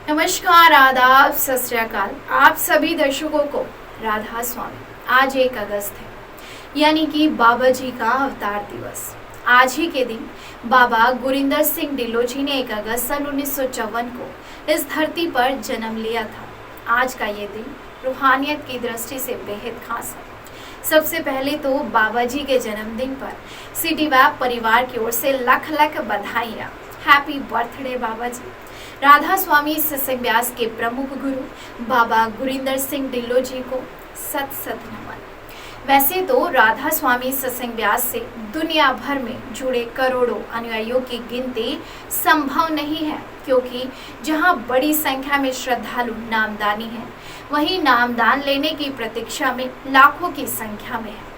नमस्कार, आदाब, सत श्री अकाल। आप सभी दर्शकों को राधा स्वामी। आज 1 अगस्त है, यानी कि बाबा जी का अवतार दिवस। आज ही के दिन बाबा गुरिंदर सिंह ढिल्लों जी ने 1 अगस्त सन 1954 को इस धरती पर जन्म लिया था। आज का ये दिन रूहानियत की दृष्टि से बेहद खास है। सबसे पहले तो बाबा जी के जन्मदिन पर सिटी वैब परिवार की ओर से लख लख बधाइयाँ। हैप्पी बर्थडे बाबा जी। राधा स्वामी सत्संग व्यास के प्रमुख गुरु बाबा गुरिंदर सिंह ढिल्लों जी को सत सत नमन। वैसे तो राधा स्वामी सत्संग व्यास से दुनिया भर में जुड़े करोड़ों अनुयायियों की गिनती संभव नहीं है, क्योंकि जहां बड़ी संख्या में श्रद्धालु नामदानी हैं, वहीं नामदान लेने की प्रतीक्षा में लाखों की संख्या में है।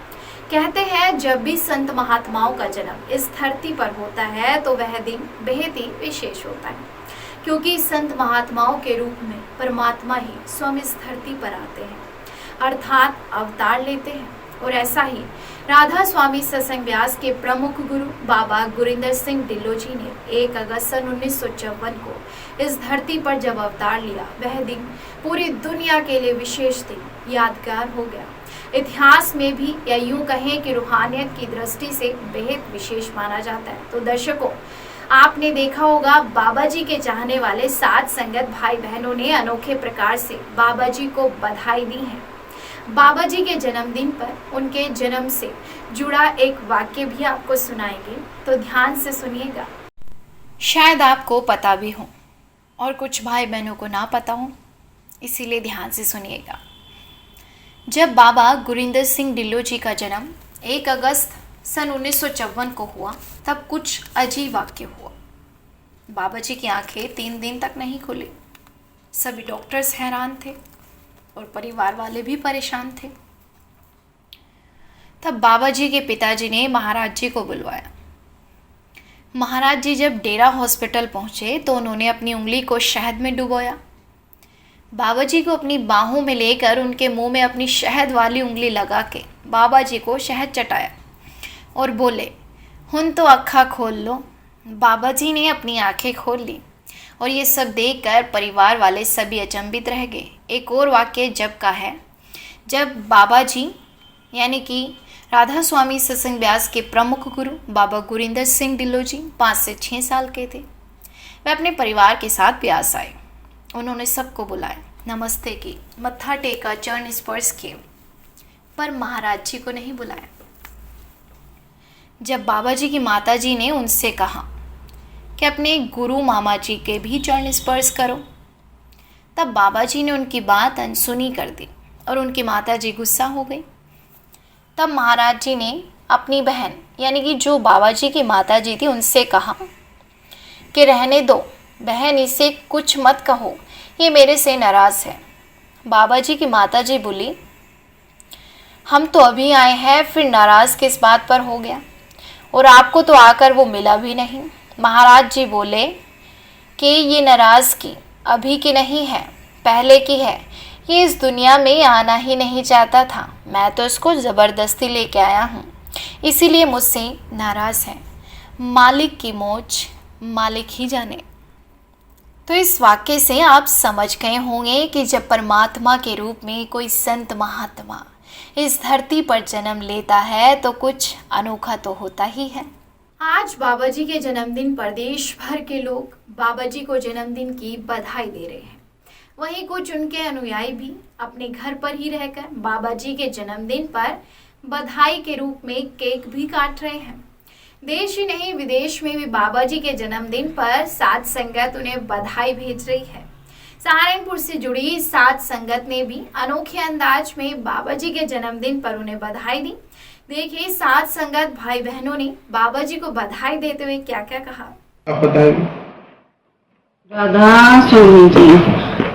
कहते हैं जब भी संत महात्माओं का जन्म इस धरती पर होता है तो वह दिन बेहद ही विशेष होता है, क्योंकि संत महात्माओं के रूप में परमात्मा ही स्वयं इस धरती पर आते हैं, अर्थात अवतार लेते हैं। और ऐसा ही राधा स्वामी सत्संग व्यास के प्रमुख गुरु बाबा गुरिंदर सिंह ढिल्लों जी ने 1 अगस्त सन 1954 को इस धरती पर जब अवतार लिया, वह दिन पूरी दुनिया के लिए विशेष दिन, यादगार हो गया। इतिहास में भी या यूं कहें कि रूहानियत की दृष्टि से बेहद विशेष माना जाता है। तो दर्शकों, आपने देखा होगा बाबा जी के चाहने वाले साध संगत भाई बहनों ने अनोखे प्रकार से बाबा जी को बधाई दी है। बाबा जी के जन्मदिन पर उनके जन्म से जुड़ा एक वाक्य भी आपको सुनाएंगे, तो ध्यान से सुनिएगा। शायद आपको पता भी हो और कुछ भाई बहनों को ना पता हो, इसीलिए ध्यान से सुनिएगा। जब बाबा गुरिंदर सिंह ढिल्लों जी का जन्म 1 अगस्त सन 1954 को हुआ, तब कुछ अजीब वाक्य हुआ। बाबा जी की आंखें 3 दिन तक नहीं खुली। सभी डॉक्टर्स हैरान थे और परिवार वाले भी परेशान थे। तब बाबा जी के पिताजी ने महाराज जी को बुलवाया। महाराज जी जब डेरा हॉस्पिटल पहुंचे तो उन्होंने अपनी उंगली को शहद में डुबोया। बाबा जी को अपनी बाहों में लेकर उनके मुंह में अपनी शहद वाली उंगली लगा के बाबा जी को शहद चटाया और बोले, हुन तो अक्खा खोल लो। बाबा जी ने अपनी आंखें खोल ली और ये सब देखकर परिवार वाले सभी अचंभित रह गए। एक और वाक्य जब का है, जब बाबा जी यानी कि राधा स्वामी सत्संग व्यास के प्रमुख गुरु बाबा गुरिंदर सिंह ढिल्लों जी 5 से 6 साल के थे। वे अपने परिवार के साथ ब्यास आए। उन्होंने सबको बुलाया, नमस्ते की, मत्था टेका, चरण स्पर्श किए, पर महाराज जी को नहीं बुलाया। जब बाबा जी की माता जी ने उनसे कहा कि अपने गुरु मामा जी के भी चरण स्पर्श करो, तब बाबा जी ने उनकी बात अनसुनी कर दी और उनकी माता जी गुस्सा हो गई। तब महाराज जी ने अपनी बहन यानी कि जो बाबा जी की माता जी थी उनसे कहा कि रहने दो बहन, इसे कुछ मत कहो, ये मेरे से नाराज़ है। बाबा जी की माता जी बोली, हम तो अभी आए हैं, फिर नाराज़ किस बात पर हो गया, और आपको तो आकर वो मिला भी नहीं। महाराज जी बोले कि ये नाराज़गी अभी की नहीं है, पहले की है। ये इस दुनिया में आना ही नहीं चाहता था, मैं तो इसको ज़बरदस्ती लेके आया हूँ, इसीलिए मुझसे नाराज़ है। मालिक की मौज मालिक ही जाने। तो इस वाक्य से आप समझ गए होंगे कि जब परमात्मा के रूप में कोई संत महात्मा इस धरती पर जन्म लेता है तो कुछ अनोखा तो होता ही है। आज बाबा जी के जन्मदिन पर देश भर के लोग बाबा जी को जन्मदिन की बधाई दे रहे हैं। वहीं कुछ उनके अनुयायी भी अपने घर पर ही रहकर बाबा जी के जन्मदिन पर बधाई के रूप में केक भी काट रहे हैं। देश ही नहीं, विदेश में भी बाबा जी के जन्मदिन पर साध संगत उन्हें बधाई भेज रही है। सहारनपुर से जुड़ी साध संगत ने भी अनोखे अंदाज में बाबा जी के जन्मदिन पर उन्हें बधाई दी। देखिए साध संगत भाई बहनों ने बाबा जी को बधाई देते हुए क्या क्या कहा। राधा स्वामी जी,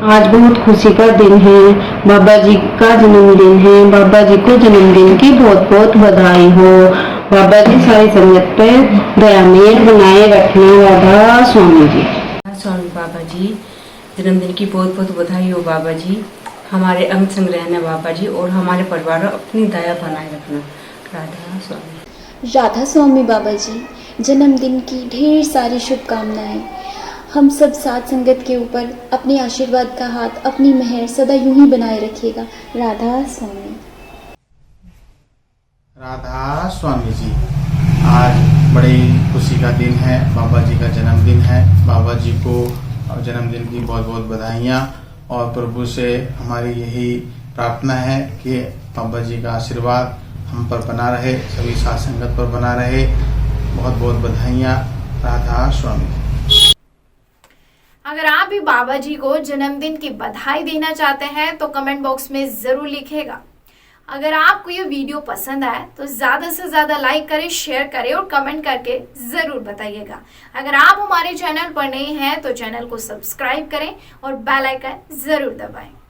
आज बहुत खुशी का दिन है, बाबा जी का जन्मदिन है। बाबा जी को जन्मदिन की बहुत बहुत बधाई हो। बाबा जी सारी संगत पे दयामेल बनाए रखना। राधा स्वामी जी। स्वामी बाबा जी, जन्मदिन की बहुत बहुत बधाई हो बाबा जी। हमारे अंग संग रहना बाबा जी, और हमारे परिवार अपनी दया बनाए रखना। राधा स्वामी। राधा स्वामी बाबा जी, जन्मदिन की ढेर सारी शुभकामनाएं। हम सब साथ संगत के ऊपर अपने आशीर्वाद का हाथ, अपनी मेहर सदा यूं ही बनाए रखिएगा। राधा स्वामी। राधा स्वामी जी, आज बड़ी खुशी का दिन है, बाबा जी का जन्मदिन है। बाबा जी को जन्मदिन की बहुत बहुत बधाइयाँ और प्रभु से हमारी यही प्रार्थना है कि बाबा जी का आशीर्वाद हम पर बना रहे, सभी साथ संगत पर बना रहे। बहुत बहुत बधाइयाँ। राधा स्वामी। अगर आप भी बाबा जी को जन्मदिन की बधाई देना चाहते हैं तो कमेंट बॉक्स में जरूर लिखिएगा। अगर आपको ये वीडियो पसंद आए तो ज्यादा से ज्यादा लाइक करें, शेयर करें और कमेंट करके जरूर बताइएगा। अगर आप हमारे चैनल पर नए हैं तो चैनल को सब्सक्राइब करें और बेल आइकन जरूर दबाएं।